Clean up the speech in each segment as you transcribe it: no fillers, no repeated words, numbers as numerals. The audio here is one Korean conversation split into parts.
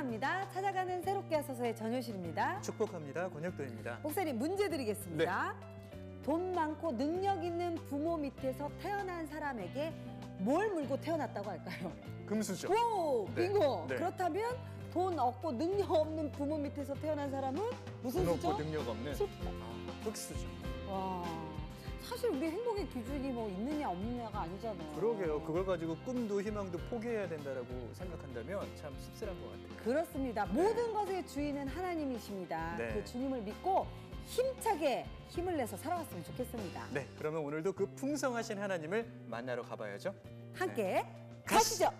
환영합니다. 찾아가는 새롭게 하소서의 전효실입니다. 축복합니다. 권혁도입니다. 목사님 문제 드리겠습니다. 돈 많고 능력 있는 부모 밑에서 태어난 사람에게 뭘 물고 태어났다고 할까요? 금수저. 오! 빙고! 네. 그렇다면 돈 없고 능력 없는 부모 밑에서 태어난 사람은 무슨 돈 수죠? 없고 능력 없는 흑수저. 와, 사실 우리 행복의 기준이 뭐 있느냐 없느냐가 아니잖아요. 그러게요. 그걸 가지고 꿈도 희망도 포기해야 된다라고 생각한다면 참 씁쓸한 것 같아요. 그렇습니다. 모든 것의 주인은 하나님이십니다. 네. 그 주님을 믿고 힘차게 힘을 내서 살아갔으면 좋겠습니다. 네, 그러면 오늘도 그 풍성하신 하나님을 만나러 가봐야죠. 함께 가시죠.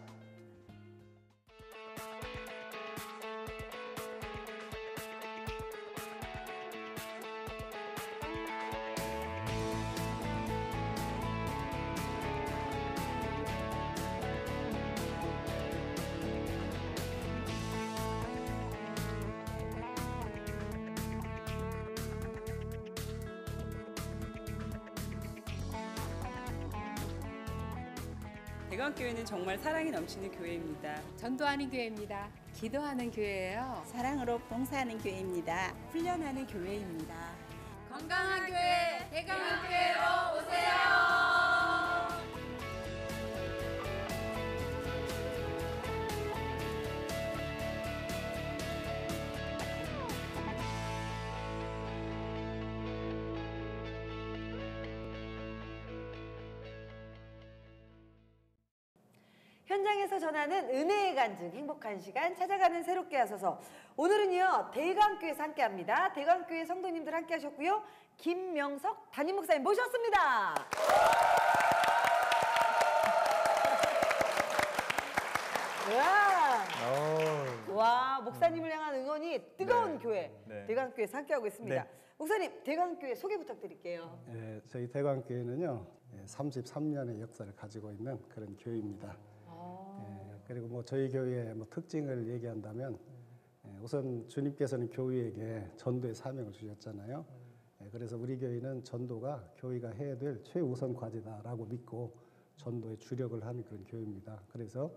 대광교회는 정말 사랑이 넘치는 교회입니다. 전도하는 교회입니다. 기도하는 교회예요. 사랑으로 봉사하는 교회입니다. 훈련하는 교회입니다. 건강한 교회, 대광교회로 오세요. 현장에서 전하는 은혜의 간증, 행복한 시간 찾아가는 새롭게 하소서. 오늘은요 대광교회에서 함께합니다. 대광교회 성도님들 함께하셨고요. 김명석 담임 목사님 모셨습니다. 와, 목사님을 향한 응원이 뜨거운 네. 교회 네. 대광교회에서 함께하고 있습니다. 네. 목사님 대광교회 소개 부탁드릴게요. 저희 대광교회는요 33년의 역사를 가지고 있는 그런 교회입니다. 그리고 뭐 저희 교회의 뭐 특징을 얘기한다면 우선 주님께서는 교회에게 전도의 사명을 주셨잖아요. 그래서 우리 교회는 전도가 교회가 해야 될 최우선 과제다라고 믿고 전도에 주력을 하는 그런 교회입니다. 그래서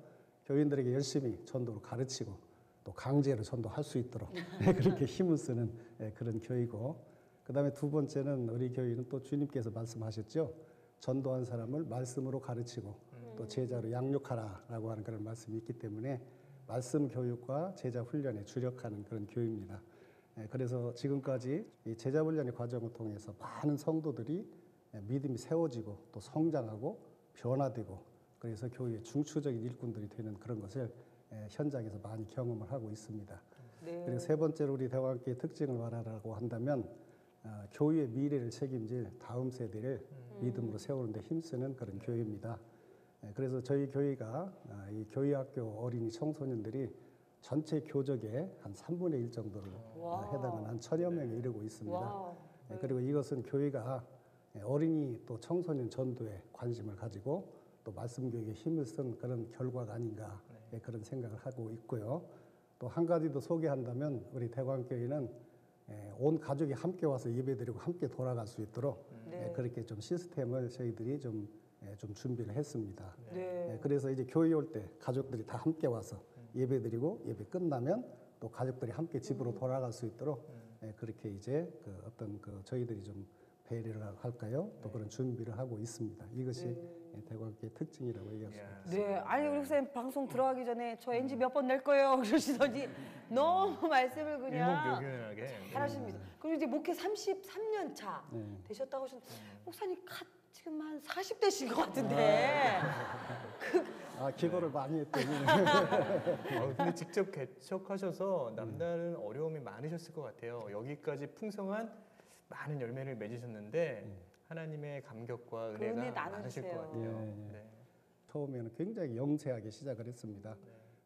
교인들에게 열심히 전도를 가르치고 또 강제로 전도할 수 있도록 그렇게 힘을 쓰는 그런 교회고, 그 다음에 두 번째는 우리 교회는 또 주님께서 말씀하셨죠. 전도한 사람을 말씀으로 가르치고 또 제자로 양육하라라고 하는 그런 말씀이 있기 때문에 말씀 교육과 제자 훈련에 주력하는 그런 교회입니다. 그래서 지금까지 이 제자 훈련의 과정을 통해서 많은 성도들이 믿음이 세워지고 또 성장하고 변화되고, 그래서 교회의 중추적인 일꾼들이 되는 그런 것을 현장에서 많이 경험을 하고 있습니다. 네. 그리고 세 번째로 우리 대광교회의 특징을 말하라고 한다면 교회의 미래를 책임질 다음 세대를 믿음으로 세우는 데 힘쓰는 그런 교회입니다. 그래서 저희 교회가 이 교회학교 어린이 청소년들이 전체 교적의 한 3분의 1 정도를 해당하는 한 1000여 명에 이르고 있습니다. 그리고 이것은 교회가 어린이 또 청소년 전도에 관심을 가지고 또 말씀 교육에 힘을 쓴 그런 결과가 아닌가 그런 생각을 하고 있고요. 또 한 가지 더 소개한다면 우리 대광교회는 온 가족이 함께 와서 예배드리고 함께 돌아갈 수 있도록 그렇게 좀 시스템을 저희들이 좀 준비를 했습니다. 그래서 이제 교회 올 때 가족들이 다 함께 와서 예배드리고 예배 끝나면 또 가족들이 함께 집으로 돌아갈 수 있도록 그렇게 이제 그 어떤 그 저희들이 좀 배려를 할까요? 또 그런 준비를 하고 있습니다. 이것이 대광교회의 특징이라고 얘기할 수 있습니다. 네, 아니 우리 목사님 방송 들어가기 전에 저 NG 몇 번 낼 거예요 그러시더니 너무 말씀을 그냥 일목요연하게 잘하십니다. 그리고 이제 목회 33년 차 되셨다고 하셨는데 목사님 지금 한 40대신 것 같은데. 기도를 많이 했더니. 근데 직접 개척하셔서 남다른 어려움이 많으셨을 것 같아요. 여기까지 풍성한 많은 열매를 맺으셨는데 하나님의 감격과 은혜가 은혜 많으실 것 같아요. 처음에는 굉장히 영세하게 시작을 했습니다.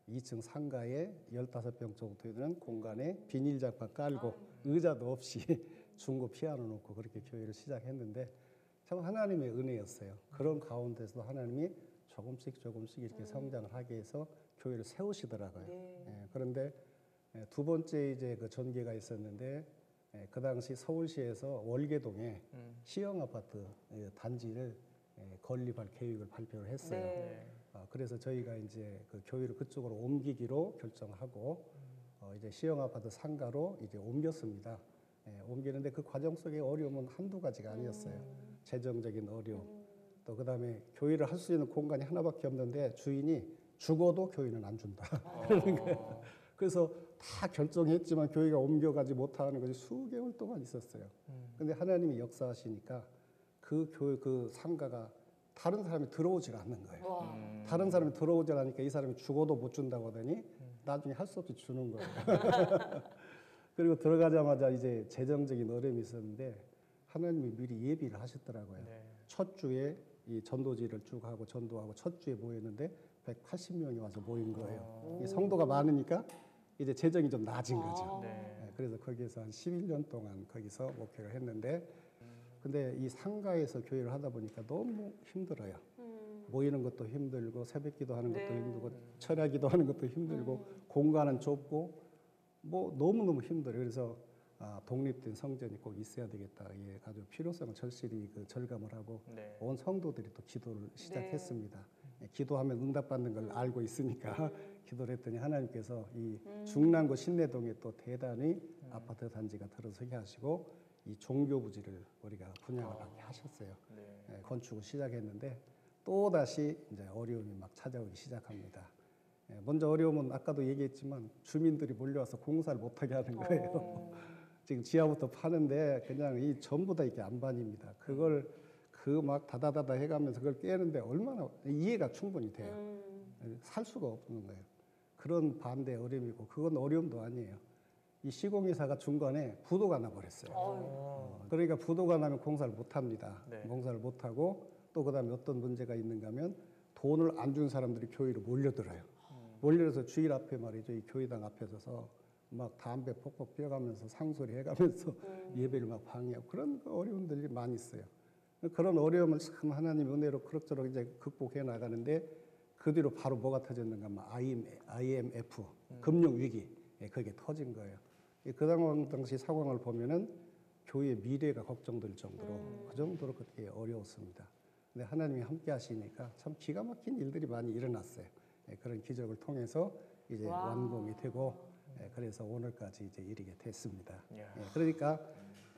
2층 상가에 15평 정도 되는 공간에 비닐장판 깔고 의자도 없이 중고 피아노 놓고 그렇게 교회를 시작했는데 참 하나님의 은혜였어요. 그런 가운데서도 하나님이 조금씩 이렇게 성장을 하게 해서 교회를 세우시더라고요. 그런데 두 번째 이제 그 전개가 있었는데 그 당시 서울시에서 월계동에 시형 아파트 단지를 건립할 계획을 발표를 했어요. 그래서 저희가 이제 그 교회를 그쪽으로 옮기기로 결정하고 이제 시형 아파트 상가로 이제 옮겼습니다. 옮기는데 그 과정 속에 어려움은 한두 가지가 아니었어요. 재정적인 어려움. 또 그다음에 교회를 할 수 있는 공간이 하나밖에 없는데 주인이 죽어도 교회는 안 준다. 그러는 거예요. 그래서 다 결정했지만 교회가 옮겨가지 못하는 것이 수개월 동안 있었어요. 근데 하나님이 역사하시니까 그 교회 그 상가가 다른 사람이 들어오질 않는 거예요. 와. 다른 사람이 들어오지 않으니까 이 사람이 죽어도 못 준다고 하더니 나중에 할 수 없이 주는 거예요. 그리고 들어가자마자 이제 재정적인 어려움이 있었는데 하나님이 미리 예비를 하셨더라고요. 네. 첫 주에 이 전도지를 쭉 하고 전도하고 첫 주에 모였는데 180명이 와서 모인 거예요. 이 성도가 많으니까 이제 재정이 좀 나아진 거죠. 네. 그래서 거기에서 한 11년 동안 거기서 목회를 했는데 근데 이 상가에서 교회를 하다 보니까 너무 힘들어요. 모이는 것도 힘들고 새벽 기도하는 것도 네. 힘들고 철야 기도하는 것도 힘들고 공간은 좁고 뭐 너무너무 힘들어요. 그래서 독립된 성전이 꼭 있어야 되겠다. 예, 아주 필요성을 절실히 그 절감을 하고 네. 온 성도들이 또 기도를 시작했습니다. 예, 기도하면 응답받는 걸 알고 있으니까 기도를 했더니 하나님께서 이 중랑구 신내동에 또 대단히 아파트 단지가 들어서게 하시고 이 종교 부지를 우리가 분양을 하게 하셨어요. 네. 예, 건축을 시작했는데 또 다시 이제 어려움이 막 찾아오기 시작합니다. 예, 먼저 어려움은 아까도 얘기했지만 주민들이 몰려와서 공사를 못하게 하는 거예요. 지금 지하부터 파는데 그냥 이 전부 다 이렇게 안반입니다. 그걸 그 막 다다다다 해가면서 그걸 깨는데 얼마나 이해가 충분히 돼요. 살 수가 없는 거예요. 그런 반대 어려움이고 그건 어려움도 아니에요. 이 시공회사가 중간에 부도가 나버렸어요. 그러니까 부도가 나면 공사를 못합니다. 네. 공사를 못하고 또 그다음에 어떤 문제가 있는가 하면 돈을 안 준 사람들이 교회로 몰려들어요. 몰려서 주일 앞에 말이죠. 이 교회당 앞에 서서 막 담배 퍽퍽 피워가면서 상소리 해가면서 예배를 막 방해하고 그런 어려움들이 많이 있어요. 그런 어려움을 참 하나님 은혜로 그럭저럭 이제 극복해 나가는데 그 뒤로 바로 뭐가 터졌는가 하면 IMF 금융 위기 그게 터진 거예요. 그 당시 상황을 보면은 교회의 미래가 걱정될 정도로 그 정도로 그렇게 어려웠습니다. 근데 하나님이 함께 하시니까 참 기가 막힌 일들이 많이 일어났어요. 그런 기적을 통해서 이제 완공이 되고 그래서 오늘까지 이제 이르게 됐습니다. 그러니까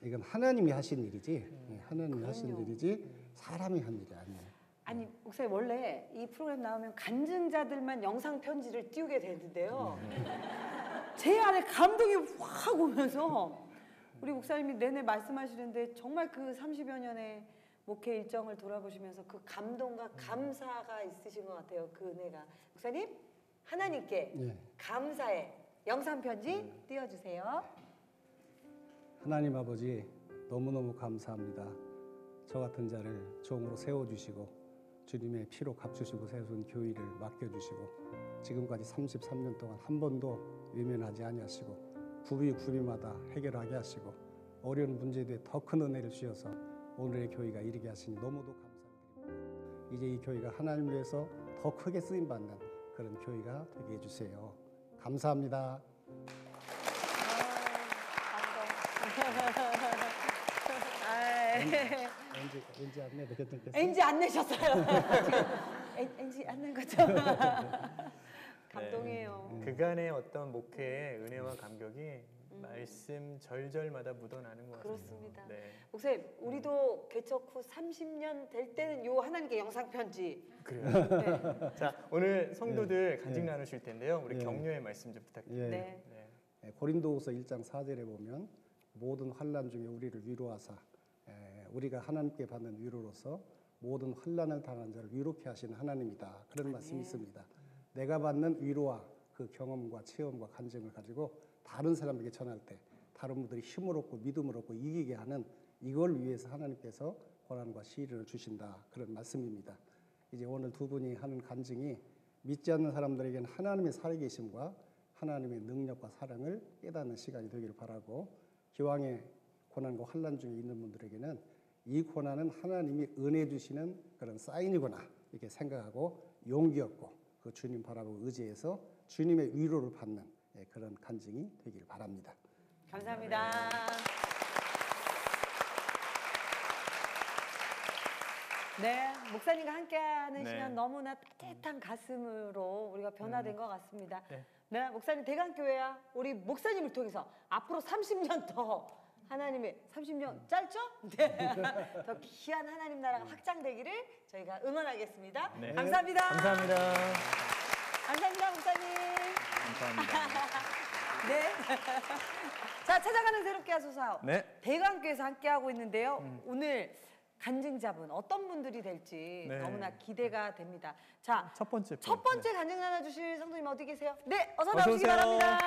이건 하나님이 하신 일이지 하나님이 하신 일이지 사람이 한 일이 아니에요. 아니 목사님 원래 이 프로그램 나오면 간증자들만 영상 편지를 띄우게 되는데요. 제 안에 감동이 확 오면서 우리 목사님이 내내 말씀하시는데 정말 그 30여 년의 목회 일정을 돌아보시면서 그 감동과 감사가 있으신 것 같아요. 그 은혜가. 목사님 하나님께 감사의 영상 편지 띄워주세요. 하나님 아버지 너무너무 감사합니다. 저 같은 자를 종으로 세워주시고 주님의 피로 값주시고 세운 교회를 맡겨주시고 지금까지 33년 동안 한 번도 외면하지 아니하시고 구비마다 해결하게 하시고 어려운 문제에 대해 더 큰 은혜를 주셔서 오늘의 교회가 이르게 하시니 너무도 감사드립니다. 이제 이 교회가 하나님을 위해서 더 크게 쓰임받는 그런 교회가 되게 해주세요. 감사합니다. 왠지 안 내도 괜찮겠어요? NG 안 내셨어요. 지금 NG 안 낸 거죠? 감동이에요. 그간의 어떤 목회의 은혜와 감격이 말씀 절절마다 묻어나는 것 같습니다. 그렇습니다. 네. 목사님, 우리도 개척 후 30년 될 때는 요 하나님께 영상 편지. 그래요. 자, 오늘 성도들 간증 나누실 텐데요. 우리 격려의 말씀 좀 부탁드립니다. 네. 고린도후서 1장 4절에 보면 모든 환난 중에 우리를 위로하사 우리가 하나님께 받는 위로로서 모든 환난을 당한 자를 위로케 하시는 하나님이다. 그런 말씀이 있습니다. 내가 받는 위로와 그 경험과 체험과 간증을 가지고 다른 사람에게 전할 때 다른 분들이 힘을 얻고 믿음을 얻고 이기게 하는 이걸 위해서 하나님께서 고난과 시련을 주신다. 그런 말씀입니다. 이제 오늘 두 분이 하는 간증이 믿지 않는 사람들에게는 하나님의 살아계심과 하나님의 능력과 사랑을 깨닫는 시간이 되기를 바라고 기왕에 고난과 환난 중에 있는 분들에게는 이 고난은 하나님이 은혜 주시는 그런 사인이구나 이렇게 생각하고 용기 얻고 그 주님 바라보고 의지해서 주님의 위로를 받는 그런 간증이 되길 바랍니다. 감사합니다. 네, 목사님과 함께하는 네. 시간 너무나 따뜻한 가슴으로 우리가 변화된 것 같습니다. 네. 네, 목사님 대강교회야 우리 목사님을 통해서 앞으로 30년 더 하나님의 30년 짧죠? 네, 더 귀한 하나님 나라가 확장되기를 저희가 응원하겠습니다. 네. 감사합니다. 감사합니다. 감사합니다, 목사님. 감사합니다. 네. 자, 찾아가는 새롭게 하소서. 네. 대강교회에서 함께하고 있는데요. 오늘 간증자분 어떤 분들이 될지 네. 너무나 기대가 됩니다. 자, 첫 번째 분. 첫 번째 간증 나눠주실 성도님 어디 계세요? 네, 어서 어서 나오시기 오세요. 바랍니다.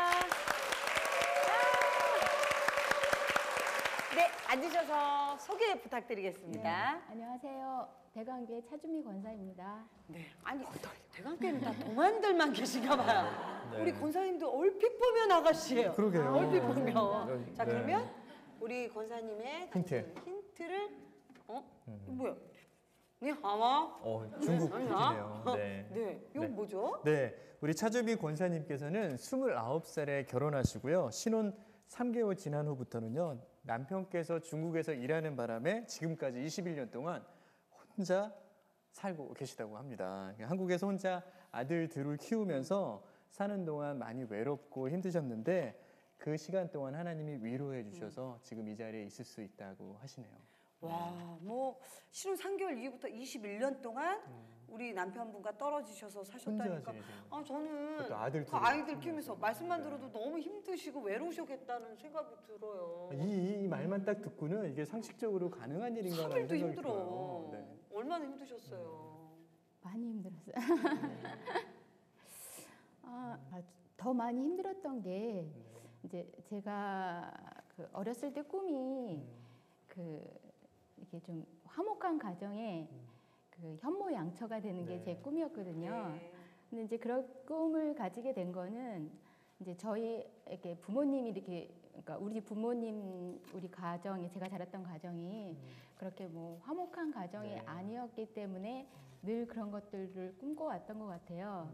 네, 앉으셔서 소개 부탁드리겠습니다. 안녕하세요. 대강교회 차주미 권사입니다. 네, 아니 대강교회는 다 동안들만 계신가 봐요. 네. 우리 권사님도 얼핏 보면 아가씨예요. 그러게요. 얼핏 보면. 자, 네. 그러면 우리 권사님의 힌트. 힌트를 이거 뭐야? 네, 아마. 중국 아니야? 분이네요. 네. 네, 이거 네. 뭐죠? 네, 우리 차주미 권사님께서는 29살에 결혼하시고요. 신혼 3개월 지난 후부터는요. 남편께서 중국에서 일하는 바람에 지금까지 21년 동안 혼자 살고 계시다고 합니다. 한국에서 혼자 아들 둘을 키우면서 사는 동안 많이 외롭고 힘드셨는데 그 시간 동안 하나님이 위로해 주셔서 지금 이 자리에 있을 수 있다고 하시네요. 와, 뭐 신혼 3개월 이후부터 21년 동안 우리 남편분과 떨어지셔서 혼자 사셨다니까. 지내시는 아, 저는 그것도 아들 그 둘을 아이들 키우면서 말씀만 네. 들어도 너무 힘드시고 외로우셨겠다는 생각이 들어요. 이 말만 딱 듣고는 이게 상식적으로 가능한 일인가라는 3일도 생각이 힘들어. 들어요. 네. 얼마나 힘드셨어요? 많이 힘들었어요. 더 많이 힘들었던 게 이제 제가 그 어렸을 때 꿈이 그 이게 좀 화목한 가정에 그 현모양처가 되는 게 제 꿈이었거든요. 네. 근데 이제 그런 꿈을 가지게 된 거는 이제 저희 이렇게 부모님이 이렇게 그러니까 우리 부모님 우리 가정이 제가 자랐던 가정이 그렇게 뭐 화목한 가정이 네. 아니었기 때문에 늘 그런 것들을 꿈꿔왔던 것 같아요.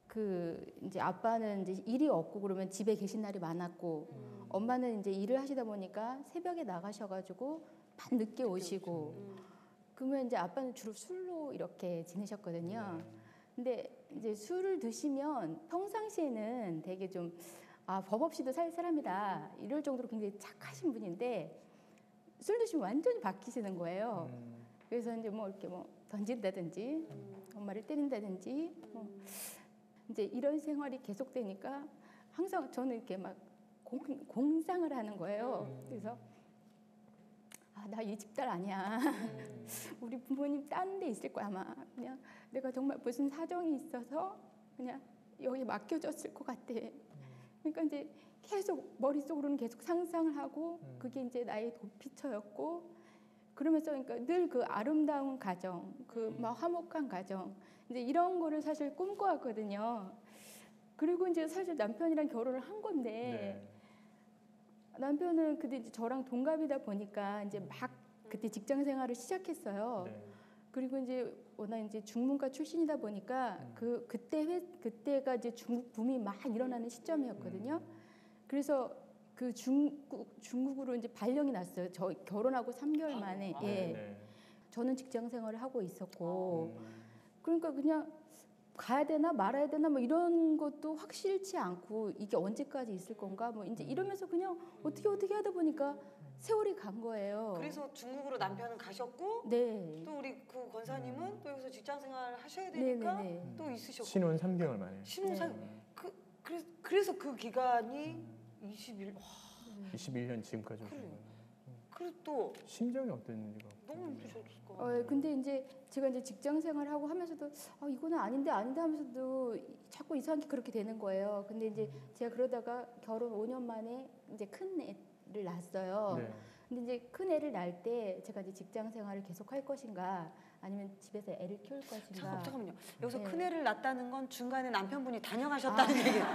그 이제 아빠는 이제 일이 없고 그러면 집에 계신 날이 많았고 엄마는 이제 일을 하시다 보니까 새벽에 나가셔가지고 밤 늦게 오시고 그러면 이제 아빠는 주로 술로 이렇게 지내셨거든요. 근데 이제 술을 드시면 평상시에는 되게 좀 법 없이도 살 사람이다 이럴 정도로 굉장히 착하신 분인데 술 드시면 완전히 바뀌시는 거예요. 그래서 이제 뭐 이렇게 뭐 던진다든지 엄마를 때린다든지 뭐 이제 이런 생활이 계속되니까 항상 저는 이렇게 막 공상을 하는 거예요. 그래서 나 이 집 딸 아니야. 우리 부모님 딴 데 있을 거야 아마. 그냥 내가 정말 무슨 사정이 있어서 그냥 여기 맡겨졌을 것 같아. 그러니까 이제 계속 머릿속으로는 계속 상상을 하고 그게 이제 나의 도피처였고 그러면서 그러니까 늘 그 아름다운 가정, 그 막 화목한 가정 이제 이런 거를 사실 꿈꿔왔거든요. 그리고 이제 사실 남편이랑 결혼을 한 건데 네. 남편은 그때 이제 저랑 동갑이다 보니까 이제 막 그때 직장 생활을 시작했어요. 네. 그리고 이제 워낙 이제 중문과 출신이다 보니까 그때가 이제 중국 붐이 막 일어나는 시점이었거든요. 그래서 그 중국으로 이제 발령이 났어요. 저 결혼하고 3개월 만에. 예. 네. 저는 직장 생활을 하고 있었고 그러니까 그냥 가야 되나 말아야 되나 뭐 이런 것도 확실치 않고 이게 언제까지 있을 건가 뭐 이제 이러면서 그냥 어떻게 하다 보니까 세월이 간 거예요. 그래서 중국으로 남편은 가셨고 네. 또 우리 그 권사님은 또 여기서 직장 생활 하셔야 되니까 네네네. 또 있으셨고 신혼 3개월 만에 신혼사 그래서 그 기간이 21년 지금까지 오신 거예요. 그리고 또 심정이 어땠는지가 너무 힘드셨을 것 같아요. 예, 근데 이제 제가 이제 직장 생활하고 하면서도 이거는 아닌데 하면서도 자꾸 이상하게 그렇게 되는 거예요. 근데 이제 제가 그러다가 결혼 5년 만에 이제 큰 애를 낳았어요. 네. 근데 이제 큰 애를 낳을 때 제가 이제 직장 생활을 계속 할 것인가 아니면 집에서 애를 키울 것인가. 잠깐만요. 여기서 네. 큰 애를 낳았다는 건 중간에 남편분이 다녀가셨다는 얘기예요.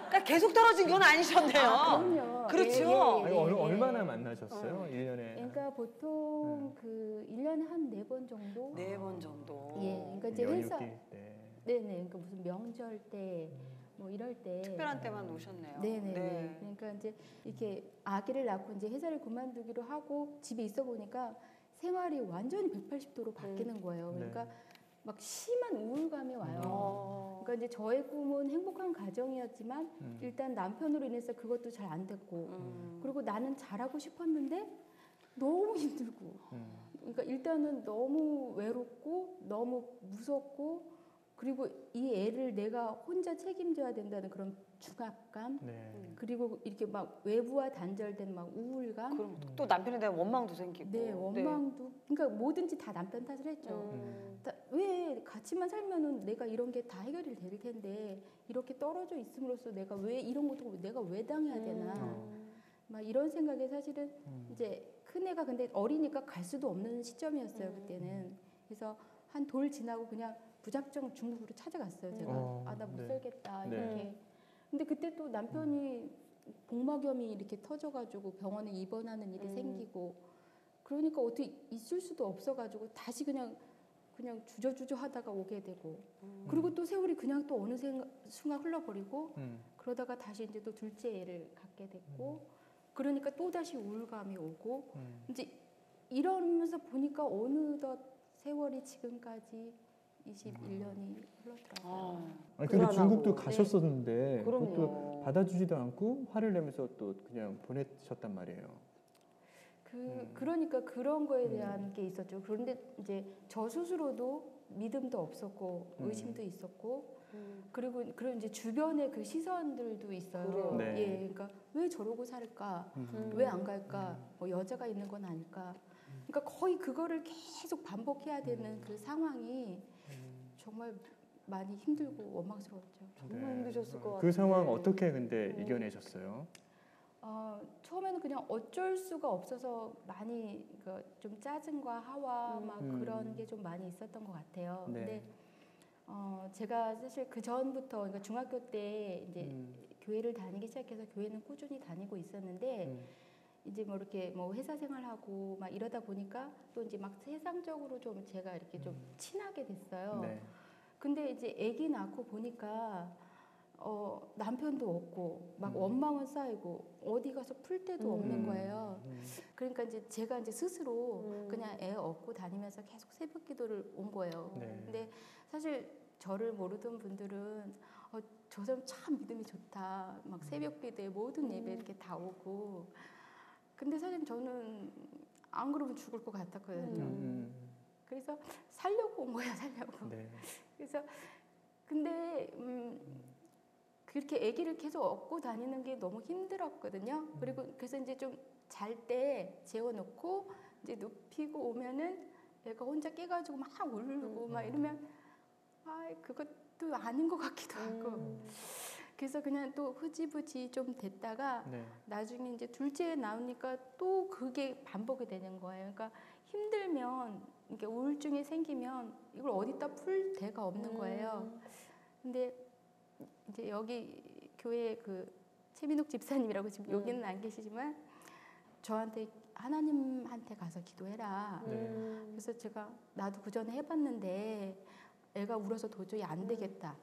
그러니까 계속 떨어진 건 아니셨네요. 그럼요. 그렇죠. 아니, 얼마나 만나셨어요? 1년에? 그러니까 보통 그 1년에 한 4번 정도? 4번 정도. 예. 그러니까 이제 연휴 회사 뛸 때. 네네. 그러니까 무슨 명절 때 뭐 이럴 때 특별한 때만 오셨네요. 네네. 네. 그러니까 이제 이렇게 아기를 낳고 이제 회사를 그만두기로 하고 집에 있어 보니까 생활이 완전히 180도로 바뀌는 거예요. 그러니까 네. 막 심한 우울감이 와요. 그러니까 이제 저의 꿈은 행복한 가정이었지만 일단 남편으로 인해서 그것도 잘 안 됐고 그리고 나는 잘하고 싶었는데 너무 힘들고 그러니까 일단은 너무 외롭고 너무 무섭고 그리고 이 애를 내가 혼자 책임져야 된다는 그런 중압감 네. 그리고 이렇게 막 외부와 단절된 막 우울감 그럼 또 남편에 대한 원망도 생기고. 네 원망도 그러니까 뭐든지 다 남편 탓을 했죠. 왜 같이만 살면은 내가 이런 게 다 해결이 될 텐데 이렇게 떨어져 있음으로써 내가 왜 이런 것도 내가 왜 당해야 되나 막 이런 생각에 사실은 이제 큰애가 근데 어리니까 갈 수도 없는 시점이었어요 그때는. 그래서 한 돌 지나고 그냥 무작정 중국으로 찾아갔어요 제가. 아 나 못 네. 살겠다 네. 이렇게. 근데 그때 또 남편이 복막염이 이렇게 터져가지고 병원에 입원하는 일이 생기고 그러니까 어떻게 있을 수도 없어가지고 다시 그냥 주저주저 하다가 오게 되고 그리고 또 세월이 그냥 또 어느 순간 흘러버리고 그러다가 다시 이제 또 둘째 애를 갖게 됐고 그러니까 또 다시 우울감이 오고 이제 이러면서 보니까 어느덧 세월이 지금까지 21년이 흘러더라고요. 아니, 근데 불안하고. 중국도 네. 가셨었는데 그럼요. 그것도 받아주지도 않고 화를 내면서 또 그냥 보내셨단 말이에요. 그러니까 그런 거에 대한 게 있었죠. 그런데 이제 저 스스로도 믿음도 없었고 의심도 있었고 그리고 이제 주변의 그 시선들도 있어요. 그래요. 네. 예, 그러니까 왜 저러고 살까? 왜 안 갈까? 뭐 여자가 있는 건 아닐까? 그러니까 거의 그거를 계속 반복해야 되는 그 상황이 정말 많이 힘들고 원망스러웠죠. 정말 힘드셨을 것 같아요. 그 상황 어떻게 근데 이겨내셨어요? 처음에는 그냥 어쩔 수가 없어서 많이 좀 짜증과 하와 막 그런 게 좀 많이 있었던 것 같아요. 네. 근데 제가 사실 그 전부터 그러니까 중학교 때 이제 교회를 다니기 시작해서 교회는 꾸준히 다니고 있었는데 이제 뭐 이렇게 뭐 회사 생활하고 막 이러다 보니까 또 이제 막 세상적으로 좀 제가 이렇게 좀 친하게 됐어요. 네. 근데 이제 아기 낳고 보니까 남편도 없고 막 원망은 쌓이고 어디 가서 풀 데도 없는 거예요. 그러니까 이제 제가 이제 스스로 그냥 애 업고 다니면서 계속 새벽 기도를 온 거예요. 네. 근데 사실 저를 모르던 분들은 저 사람 참 믿음이 좋다. 막 새벽 기도에 모든 예배 이렇게 다 오고. 근데 사실 저는 안 그러면 죽을 것 같았거든요. 그래서 살려고 온 거예요, 살려고. 네. 그래서 근데 그렇게 아기를 계속 업고 다니는 게 너무 힘들었거든요. 그리고 그래서 이제 좀 잘 때 재워놓고 이제 눕히고 오면은 애가 혼자 깨가지고 막 울고 막 이러면 그것도 아닌 것 같기도 하고. 그래서 그냥 또 흐지부지 좀 됐다가 네. 나중에 이제 둘째 나오니까 또 그게 반복이 되는 거예요. 그러니까 힘들면 이렇게 우울증이 생기면 이걸 어디다 풀 데가 없는 거예요. 근데 이제 여기 교회 그 최민옥 집사님이라고 지금 여기는 안 계시지만 저한테 하나님한테 가서 기도해라. 그래서 제가 나도 그 전에 해봤는데 애가 울어서 도저히 안 되겠다.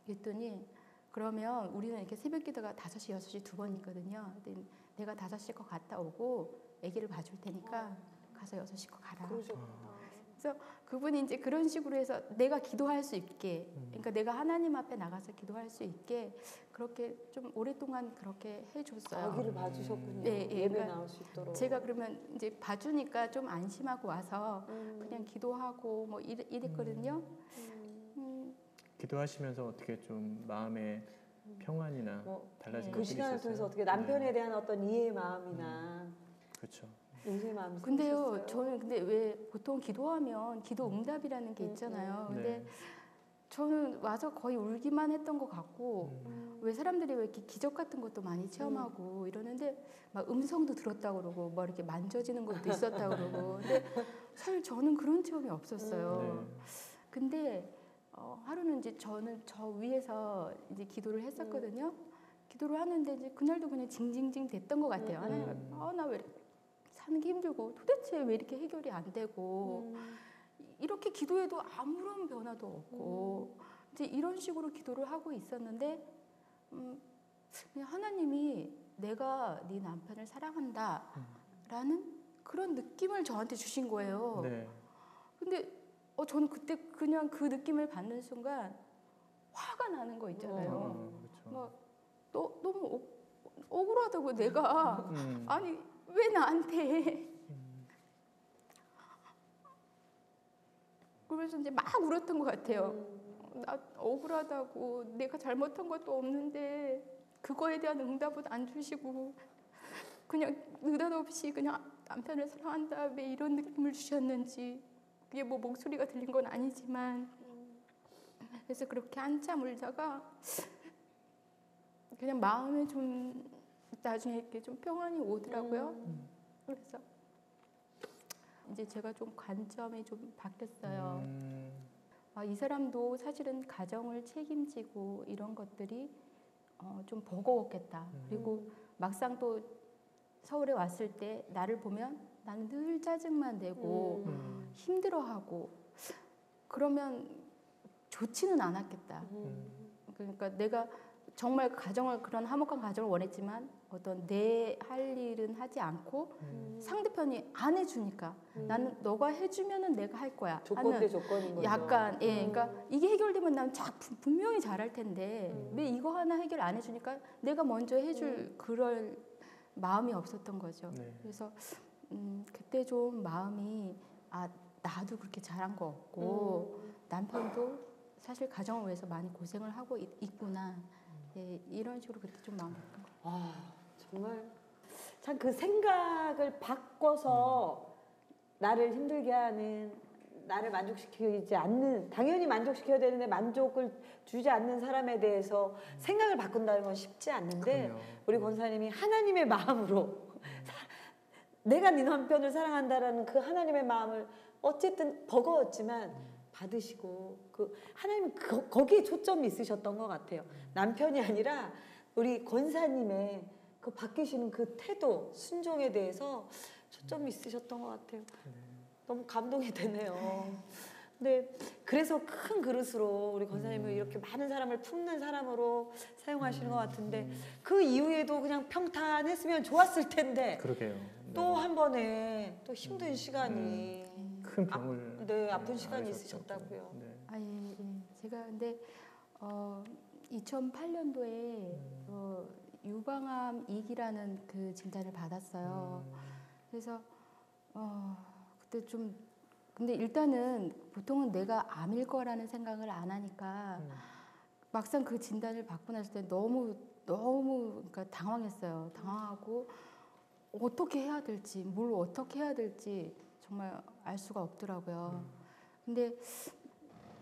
그랬더니 그러면 우리는 이렇게 새벽 기도가 5시, 6시 두 번 있거든요. 근데 내가 5시 거 갔다 오고 아기를 봐줄 테니까 가서 6시 거 가라. 그래서 그분이 이제 그런 식으로 해서 내가 기도할 수 있게, 그러니까 내가 하나님 앞에 나가서 기도할 수 있게 그렇게 좀 오랫동안 그렇게 해줬어요. 아기를 봐주셨군요. 네, 예, 예배 그러니까 나올 수 있도록. 제가 그러면 이제 봐주니까 좀 안심하고 와서 그냥 기도하고 뭐 이랬거든요. 기도하시면서 어떻게 좀 마음의 평안이나 뭐, 달라진 그 것들이 시간을 있었어요? 통해서 어떻게 남편에 대한 어떤 이해의 마음이나 그렇죠. 용서의 마음이 근데요, 생기셨어요? 저는 근데 왜 보통 기도하면 기도 응답이라는 게 있잖아요. 근데 네. 저는 와서 거의 울기만 했던 것 같고 왜 사람들이 왜 이렇게 기적 같은 것도 많이 체험하고 이러는데 막 음성도 들었다고 그러고 뭐 이렇게 만져지는 것도 있었다고 그러고 근데 사실 저는 그런 체험이 없었어요. 근데 하루는 이제 저는 저 위에서 이제 기도를 했었거든요. 기도를 하는데 이제 그날도 그냥 징징징 됐던 것 같아요. 하나님, 나 왜 사는 게 힘들고 도대체 왜 이렇게 해결이 안 되고 이렇게 기도해도 아무런 변화도 없고 이제 이런 식으로 기도를 하고 있었는데 그냥 하나님이 내가 네 남편을 사랑한다라는 그런 느낌을 저한테 주신 거예요. 네. 근데 저는 그때 그냥 그 느낌을 받는 순간 화가 나는 거 있잖아요. 그렇죠. 막 너무 억울하다고 내가 아니 왜 나한테 그러면서 이제 막 울었던 것 같아요. 나 억울하다고 내가 잘못한 것도 없는데 그거에 대한 응답은 안 주시고 그냥 느닷없이 그냥 남편을 사랑한다 왜 이런 느낌을 주셨는지 그게 뭐 목소리가 들린 건 아니지만 그래서 그렇게 한참 울다가 그냥 마음에 좀 나중에 이렇게 좀 평안이 오더라고요. 그래서 이제 제가 좀 관점이 좀 바뀌었어요. 이 사람도 사실은 가정을 책임지고 이런 것들이 좀 버거웠겠다. 그리고 막상 또 서울에 왔을 때 나를 보면 나는 늘 짜증만 내고 힘들어하고 그러면 좋지는 않았겠다. 그러니까 내가 정말 가정을 그런 화목한 가정을 원했지만 어떤 내 할 일은 하지 않고 상대편이 안 해주니까 나는 너가 해주면은 내가 할 거야 조건 대 하는 조건인 거죠. 약간 그러니까 이게 해결되면 난 분명히 잘할 텐데 왜 이거 하나 해결 안 해주니까 내가 먼저 해줄 그럴 마음이 없었던 거죠. 네. 그래서 그때 좀 마음이 나도 그렇게 잘한 거 없고 남편도 사실 가정을 위해서 많이 고생을 하고 있구나. 네, 이런 식으로 그때 좀 마음 바꾼 거예요. 정말 참 그 생각을 바꿔서 나를 힘들게 하는 나를 만족시키지 않는 당연히 만족시켜야 되는데 만족을 주지 않는 사람에 대해서 생각을 바꾼다는 건 쉽지 않는데 그럼요. 우리 권사님이 하나님의 마음으로 내가 네 남편을 사랑한다라는 그 하나님의 마음을 어쨌든 버거웠지만 받으시고 그 하나님 거기에 초점이 있으셨던 것 같아요. 남편이 아니라 우리 권사님의 그 바뀌시는 그 태도 순종에 대해서 초점이 있으셨던 것 같아요. 너무 감동이 되네요. 근데 그래서 큰 그릇으로 우리 권사님을 이렇게 많은 사람을 품는 사람으로 사용하시는 것 같은데 그 이후에도 그냥 평탄했으면 좋았을 텐데 그러게요. 또 한 번에 또 힘든 시간이 큰 병을 아픈 시간이 앓으셨다고. 있으셨다고요. 네. 예. 제가 근데 2008년도에 유방암 2기라는 그 진단을 받았어요. 그래서 그때 좀 근데 일단은 보통은 내가 암일 거라는 생각을 안 하니까 막상 그 진단을 받고 났을 때 너무 그러니까 당황했어요. 당황하고 어떻게 해야 될지 뭘 어떻게 해야 될지 정말 알 수가 없더라고요. 근데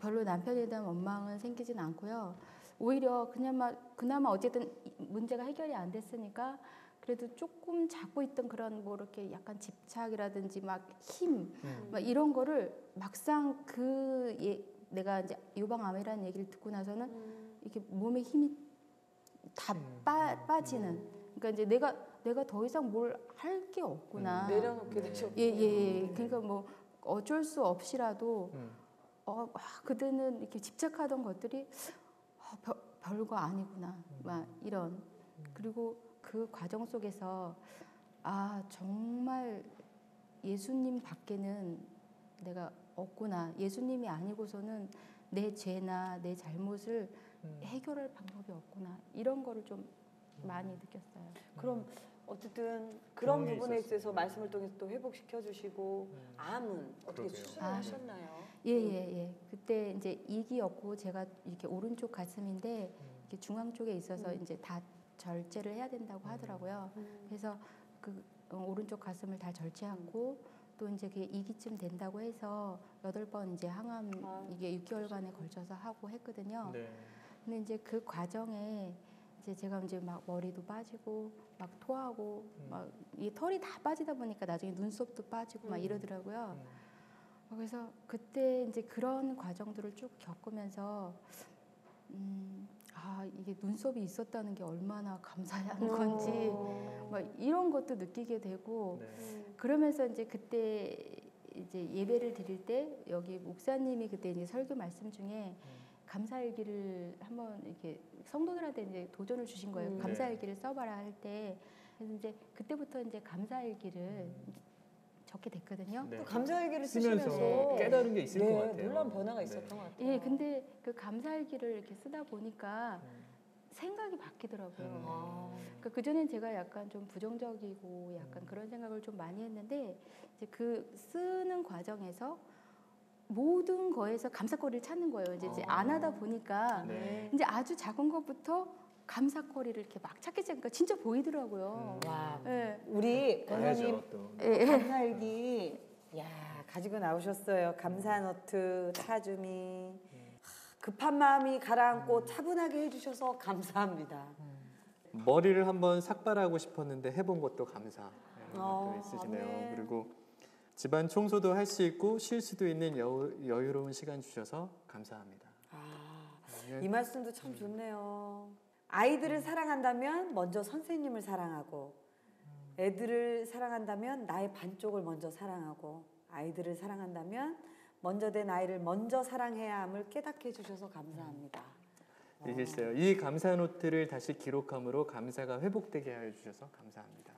별로 남편에 대한 원망은 생기진 않고요. 오히려 그나마 어쨌든 문제가 해결이 안 됐으니까 그래도 조금 잡고 있던 그런 뭐 이렇게 약간 집착이라든지 막 힘, 막 이런 거를 막상 내가 이제 유방암이라는 얘기를 듣고 나서는 이렇게 몸에 힘이 다 빠지는. 그러니까 이제 내가 더 이상 뭘 할 게 없구나. 내려놓게 되셨고. 예. 그러니까 뭐 어쩔 수 없이라도 그때는 이렇게 집착하던 것들이 별거 아니구나. 막 이런. 그리고 그 과정 속에서 정말 예수님 밖에는 내가 없구나. 예수님이 아니고서는 내 죄나 내 잘못을 해결할 방법이 없구나. 이런 거를 좀 많이 느꼈어요. 그럼 어쨌든 그런 병이 부분에 있었어요. 있어서 말씀을 통해서 또 회복시켜 주시고 암은 어떻게 그러게요. 수술을 하셨나요? 예. 그때 이제 2기였고 제가 이렇게 오른쪽 가슴인데 이렇게 중앙 쪽에 있어서 이제 다 절제를 해야 된다고 하더라고요. 그래서 그 오른쪽 가슴을 다 절제하고 또 이제 그게 2기쯤 된다고 해서 8번 이제 항암 이게 6개월간에 걸쳐서 하고 했거든요. 네. 근데 이제 그 과정에 이제 제가 이제 막 머리도 빠지고 막 토하고 막 이 털이 다 빠지다 보니까 나중에 눈썹도 빠지고 막 이러더라고요. 그래서 그때 이제 그런 과정들을 쭉 겪으면서 이게 눈썹이 있었다는 게 얼마나 감사한 건지 막 이런 것도 느끼게 되고 그러면서 이제 그때 이제 예배를 드릴 때 여기 목사님이 그때 이제 설교 말씀 중에 감사일기를 한번 이렇게 성도들한테 이제 도전을 주신 거예요. 감사일기를 써봐라 할 때 그래서 이제 그때부터 이제 감사일기를 적게 됐거든요. 네. 또 감사일기를 쓰면서 쓰시면서 깨달은 게 있을 것 같아요. 놀라운 변화가 네. 있었던 것 같아요. 예, 근데 그 감사일기를 이렇게 쓰다 보니까 생각이 바뀌더라고요. 아, 그러니까 그전엔 제가 약간 좀 부정적이고 약간 그런 생각을 좀 많이 했는데 이제 그 쓰는 과정에서 모든 거에서 감사거리를 찾는 거예요. 이제 안 하다 보니까 네. 이제 아주 작은 것부터 감사거리를 이렇게 막 찾기 시작하니까 진짜 보이더라고요. 와, 예. 우리 권사님 봐야죠, 또. 감사일기 야 가지고 나오셨어요. 감사 노트, 차주미. 급한 마음이 가라앉고 차분하게 해주셔서 감사합니다. 머리를 한번 삭발하고 싶었는데 해본 것도 감사. 어, 또 있으시네요. 네. 그리고 집안 청소도 할 수 있고 쉴 수도 있는 여유로운 시간 주셔서 감사합니다. 네. 이 말씀도 참 좋네요. 아이들을 사랑한다면 먼저 선생님을 사랑하고, 애들을 사랑한다면 나의 반쪽을 먼저 사랑하고, 아이들을 사랑한다면 먼저 된 아이를 먼저 사랑해야 함을 깨닫게 해주셔서 감사합니다. 있어요. 이 감사 노트를 다시 기록함으로 감사가 회복되게 하여 주셔서 감사합니다.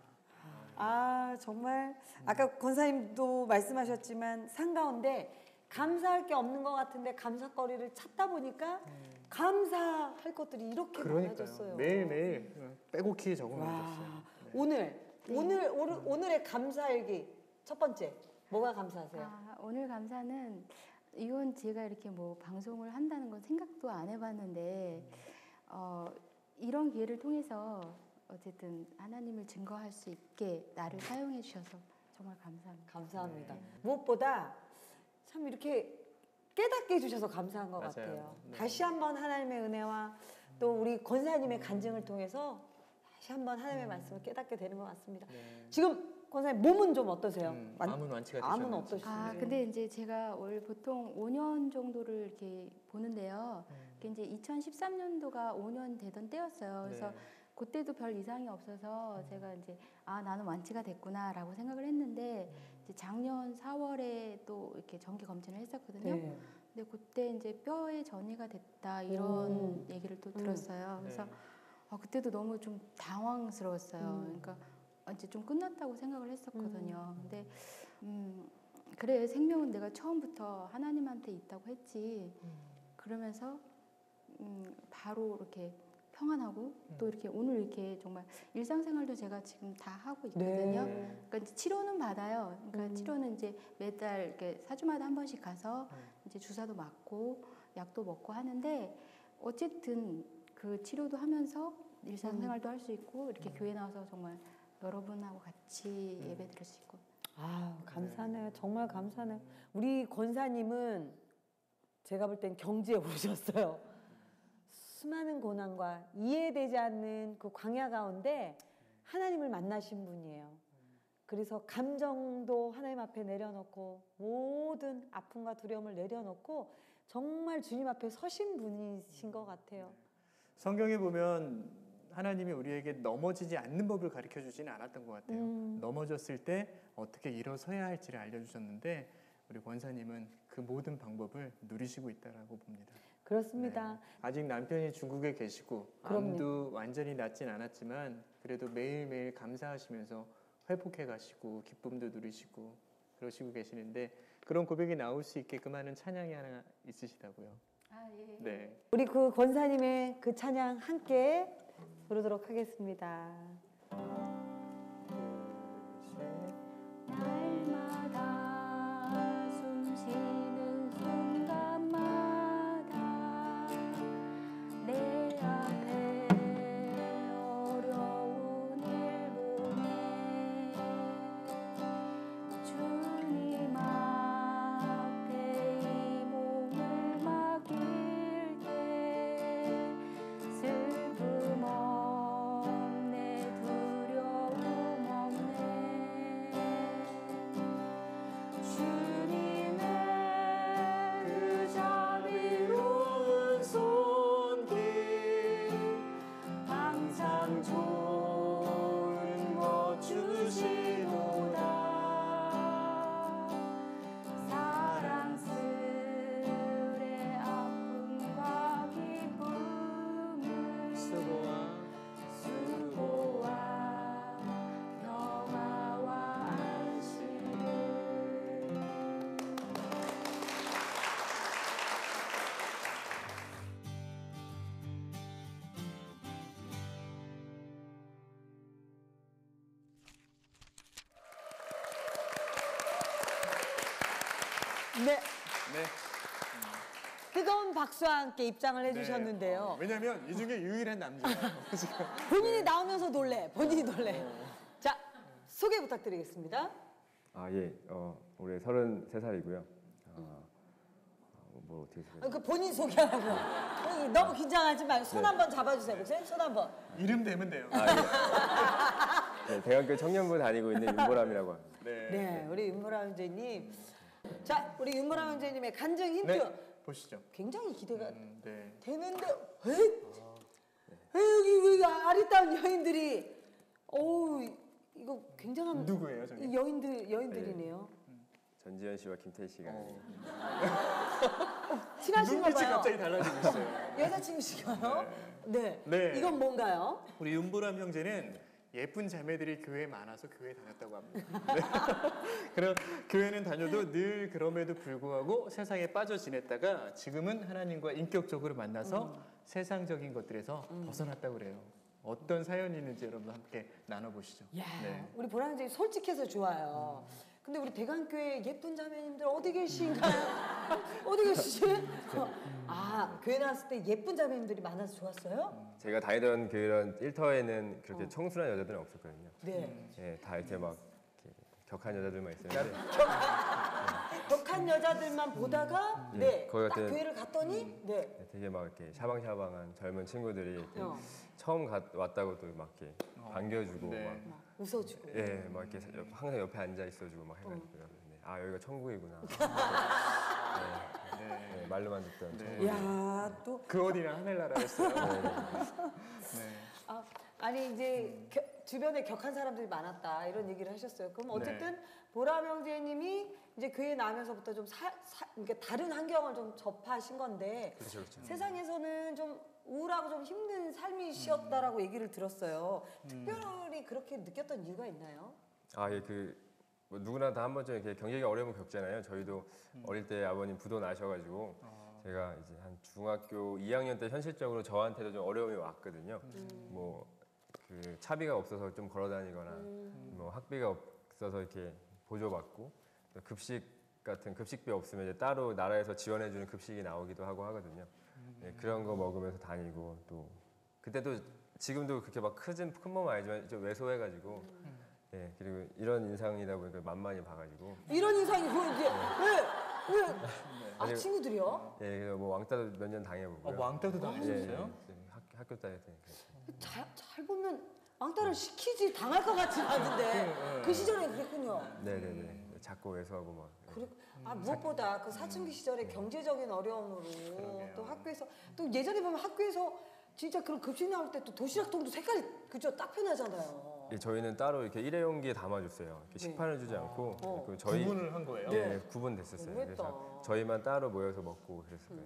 아 정말 아까 권사님도 말씀하셨지만 산가운데 감사할 게 없는 것 같은데 감사거리를 찾다 보니까 감사할 것들이 이렇게 많아졌어요. 매일매일 빼곡히 와, 적어놓으셨어요. 오늘의 감사일기 첫 번째 뭐가 감사하세요? 오늘 감사는 이건 제가 이렇게 뭐 방송을 한다는 건 생각도 안 해봤는데 이런 기회를 통해서 어쨌든 하나님을 증거할 수 있게 나를 사용해 주셔서 정말 감사합니다. 감사합니다. 무엇보다 참 이렇게 깨닫게 해주셔서 감사한 것 맞아요. 같아요. 네. 다시 한번 하나님의 은혜와 또 우리 권사님의 간증을 통해서 다시 한번 하나님의 말씀을 깨닫게 되는 것 같습니다. 네. 지금 권사님 몸은 좀 어떠세요? 암은 완치가 암은 되셨는지. 어떠신지? 근데 이제 제가 올 보통 5년 정도를 이렇게 보는데요. 그게 이제 2013년도가 5년 되던 때였어요. 그래서 네. 그때도 별 이상이 없어서 제가 이제 나는 완치가 됐구나라고 생각을 했는데 이제 작년 4월에 또 이렇게 정기 검진을 했었거든요. 네. 근데 그때 이제 뼈에 전이가 됐다 이런 얘기를 또 들었어요. 그래서 네. 그때도 너무 좀 당황스러웠어요. 그러니까 이제 좀 끝났다고 생각을 했었거든요. 근데 그래 생명은 내가 처음부터 하나님한테 있다고 했지. 그러면서 바로 이렇게 평안하고 또 이렇게 오늘 이렇게 정말 일상생활도 제가 지금 다 하고 있거든요. 네. 그러니까 이제 치료는 받아요. 그러니까 치료는 이제 매달 이렇게 4주마다 한 번씩 가서 이제 주사도 맞고 약도 먹고 하는데 어쨌든 그 치료도 하면서 일상생활도 할 수 있고 이렇게 교회 나와서 정말 여러분하고 같이 예배 드릴 수 있고. 아 감사하네요. 정말 감사하네요. 우리 권사님은 제가 볼 땐 경지에 오르셨어요. 수많은 고난과 이해되지 않는 그 광야 가운데 하나님을 만나신 분이에요. 그래서 감정도 하나님 앞에 내려놓고 모든 아픔과 두려움을 내려놓고 정말 주님 앞에 서신 분이신 것 같아요. 성경에 보면 하나님이 우리에게 넘어지지 않는 법을 가르쳐 주지는 않았던 것 같아요. 넘어졌을 때 어떻게 일어서야 할지를 알려주셨는데 우리 권사님은 그 모든 방법을 누리시고 있다라고 봅니다. 그렇습니다. 네. 아직 남편이 중국에 계시고 그럼요. 암도 완전히 낫진 않았지만 그래도 매일매일 감사하시면서 회복해 가시고 기쁨도 누리시고 그러시고 계시는데 그런 고백이 나올 수 있게끔 하는 찬양이 하나 있으시다고요. 예. 네. 우리 그 권사님의 그 찬양 함께 부르도록 하겠습니다. 날마다 숨 쉬는 순간마다 내 앞에 어려운 일 보내 주님 앞에 이 몸을 맡길 때 슬픔 없네 두려움 없네 주님의 그 자비로운 손길 항상 좋은 것 주시도다 사랑스레 아픔과 기쁨을 수고와 평화와 안식을 네. 네. 뜨거운 박수와 함께 입장을 해주셨는데요. 왜냐면 이 중에 유일한 남자예요. 지금. 본인이 나오면서 놀래. 본인이 놀래. 자, 소개 부탁드리겠습니다. 아, 예. 올해 33살이고요. 뭐 어떻게 소개? 그 본인 소개하라고요. 너무 긴장하지 말고 손 한번 잡아주세요. 보세요. 손 한번. 이름 대면 돼요. 네, 대학교 청년부 다니고 있는 윤보람이라고 합니다. 네, 우리 윤보라 형제님. 자, 우리 윤보라 형제님의 간증 힌트. 네. 보시죠. 굉장히 기대가 네. 되는데 왜 여기 왜 아리따운 여인들이 어우 이거 굉장한 누구예요, 저기? 여인들이네요. 전지현 씨와 김태희 씨가 친하신가 눈빛이 봐요. 갑자기 달라지고 있어요. 여자친구시가요? 네. 네. 이건 뭔가요? 우리 윤보람 형제는 예쁜 자매들이 교회에 많아서 교회에 다녔다고 합니다. 네. 그럼 교회는 다녀도 늘 그럼에도 불구하고 세상에 빠져 지냈다가 지금은 하나님과 인격적으로 만나서 세상적인 것들에서 벗어났다고 그래요. 어떤 사연이 있는지 여러분 함께 나눠보시죠. 야, 네. 우리 보라 형제 솔직해서 좋아요. 근데 우리 대강교회 예쁜 자매님들 어디 계신가요? 어디 계시지? 교회 나왔을 때 예쁜 자매님들이 많아서 좋았어요? 제가 다니던 교회는 일터에는 그렇게 청순한 여자들은 없었거든요. 네. 예, 다 이렇게 막 이렇게 격한 여자들만 있었는데 격한 여자들만 보다가 네, 거기 딱 같은- 교회를 갔더니 네. 되게 막 이렇게 샤방샤방한 젊은 친구들이 이렇게 어. 처음 왔다고 또 막 이렇게 반겨주고 네. 막 웃어주고. 예, 막 이렇게 항상 옆에 앉아 있어주고 막 해가지고요. 네. 아, 여기가 천국이구나. 네, 말로만 듣던 천국. 야, 또 그 어디나 하늘나라였어요. 네. 아니 이제 주변에 격한 사람들이 많았다 이런 얘기를 하셨어요. 그럼 어쨌든 보람 형제님이 이제 교회 나면서부터 좀 그러니까 다른 환경을 좀 접하신 건데 그렇죠, 그렇죠. 세상에서는 좀 우울하고 좀 힘든 삶이셨다라고 얘기를 들었어요. 특별히 그렇게 느꼈던 이유가 있나요? 아, 예, 뭐 누구나 다 한 번쯤 이렇게 경제적인 어려움을 겪잖아요. 저희도 어릴 때 아버님 부도 나셔가지고 제가 이제 한 중학교 2학년 때 현실적으로 저한테도 좀 어려움이 왔거든요. 뭐 그 차비가 없어서 좀 걸어다니거나 뭐 학비가 없어서 이렇게 보조받고 또 급식 같은 급식비 없으면 이제 따로 나라에서 지원해주는 급식이 나오기도 하고 하거든요. 네, 그런 거 먹으면서 다니고 또 그때도 지금도 그렇게 막 큰 몸은 아니지만 좀 왜소해가지고 예, 그리고 이런 인상이다 보니까 만만히 봐가지고 이런 인상이 보이지? 왜? 아니, 친구들이요? 예, 그래서 뭐 왕따도 몇 년 당해보고요. 왕따도 당하셨어요? 학교 다닐 때니까. 잘 보면 왕따를 시키지 당할 것 같지 않은데 그 시절에 그랬군요. 네네네. 자꾸 왜소하고 막. 무엇보다 그 사춘기 시절에 경제적인 어려움으로 또 학교에서 또 예전에 보면 학교에서 진짜 그런 급식 나올 때 또 도시락통도 색깔이 그죠 딱 편하잖아요. 예, 저희는 따로 이렇게 일회용기에 담아줬어요. 이렇게 식판을 주지 않고 그 저희 구분을 한 거예요? 네, 구분됐었어요. 너무했다. 그래서 저희만 따로 모여서 먹고 그랬었거든요.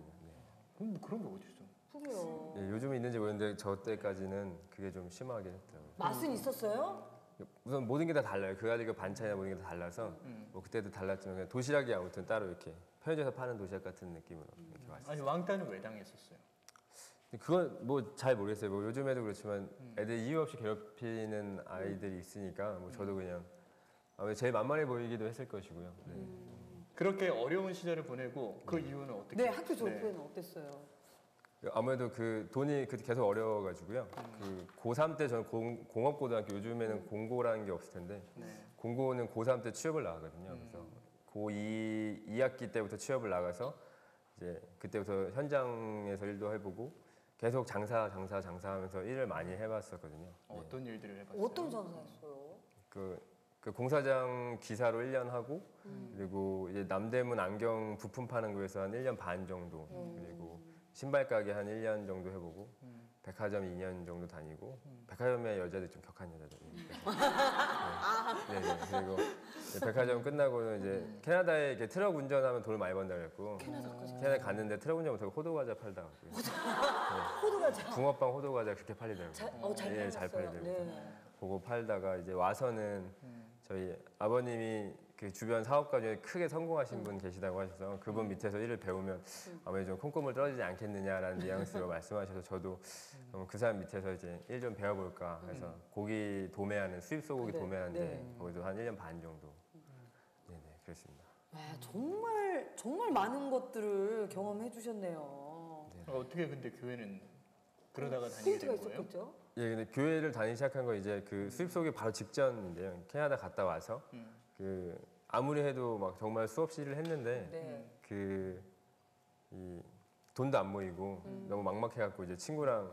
네. 그런 게 어디 있어? 그래요. 예, 요즘 있는지 모르는데 저 때까지는 그게 좀 심하게 했더라고요. 맛은 있었어요? 우선 모든 게 다 달라요. 그 가지고 반찬이나 모든 게 다 달라서 뭐 그때도 달랐지만 그냥 도시락이 아무튼 따로 이렇게 편의점에서 파는 도시락 같은 느낌으로 이렇게 왔어요. 아니 왕따는 왜 당했었어요? 그건 뭐 잘 모르겠어요. 뭐 요즘에도 그렇지만 애들 이유 없이 괴롭히는 아이들이 있으니까 뭐 저도 그냥 아무래도 제일 만만해 보이기도 했을 것이고요. 네. 그렇게 어려운 시절을 보내고 그 이유는 어떻게? 네, 학교 졸업후에는 어땠어요? 아무래도 그 돈이 그때 계속 어려워가지고요. 그 고3 때 저는 공업고등학교 요즘에는 공고라는 게 없을 텐데 공고는 고3 때 취업을 나가거든요. 그래서 고2 2학기 때부터 취업을 나가서 이제 그때부터 현장에서 일도 해보고 계속 장사하면서 일을 많이 해봤었거든요. 네. 어떤 일들을 해봤어요? 어떤 장사였어요? 그 공사장 기사로 1년 하고 그리고 이제 남대문 안경 부품 파는 거에서 한 1년 반 정도 그리고 신발 가게 한 1년 정도 해보고 백화점 2년 정도 다니고 백화점에 여자들 좀 격한 여자들 네. 네. 그리고 이제 백화점 끝나고는 이제 캐나다에 이렇게 트럭 운전하면 돈을 많이 번다 그랬고 캐나다 갔는데 트럭 운전 못하고 호두 과자 팔다가 호두 과자. 붕어빵 호두 과자 그렇게 팔리더라고요. 잘 예, 잘 팔렸어요. 팔리더라고요. 네. 보고 팔다가 이제 와서는 저희 아버님이 그 주변 사업가 중에 크게 성공하신 분 계시다고 하셔서 그분 밑에서 일을 배우면 아무래도 좀 콩고물 떨어지지 않겠느냐라는 뉘앙스로 말씀하셔서 저도 그 사람 밑에서 이제 일 좀 배워볼까 해서 고기 도매하는 수입 소고기 네, 도매하는데 네. 거기도 한 1년 반 정도 네네 그랬습니다. 와, 정말 많은 것들을 경험해 주셨네요. 어떻게 근데 교회는 그러다가 다니게 포인트가 된 거예요? 있었겠죠? 예, 근데 교회를 다니기 시작한 거 이제 그 수입 속이 바로 직전인데요. 캐나다 갔다 와서 그 아무리 해도 막 정말 수없이 일을 했는데 네. 이 돈도 안 모이고 너무 막막해갖고 이제 친구랑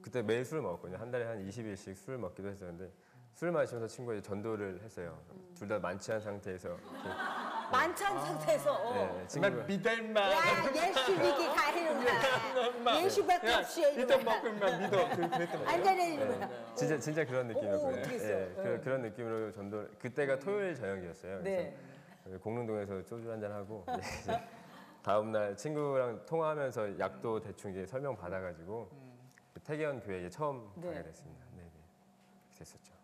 그때 매일 술을 먹었거든요. 한 달에 한 20일씩 술을 먹기도 했었는데 술 마시면서 친구가 이제 전도를 했어요. 둘 다 만취한 상태에서 이렇게 만찬 상태에서 네, 정말 친구가 믿을만. 야, 예수 믿기 가해는가 예수밖에 없이 믿어 먹으면 믿어. 그랬던 거예요. 안전해지는 거야. 진짜 그런 느낌이었거든요. 어떻게 했어요? 네. 그런 느낌으로 전도 그때가 토요일 저녁이었어요. 네. 그래서 공릉동에서 소주 한잔 하고 이제 다음 날 친구랑 통화하면서 약도 대충 이제 설명 받아가지고 태계원 교회에 처음 네. 가게 됐습니다. 네, 됐었죠.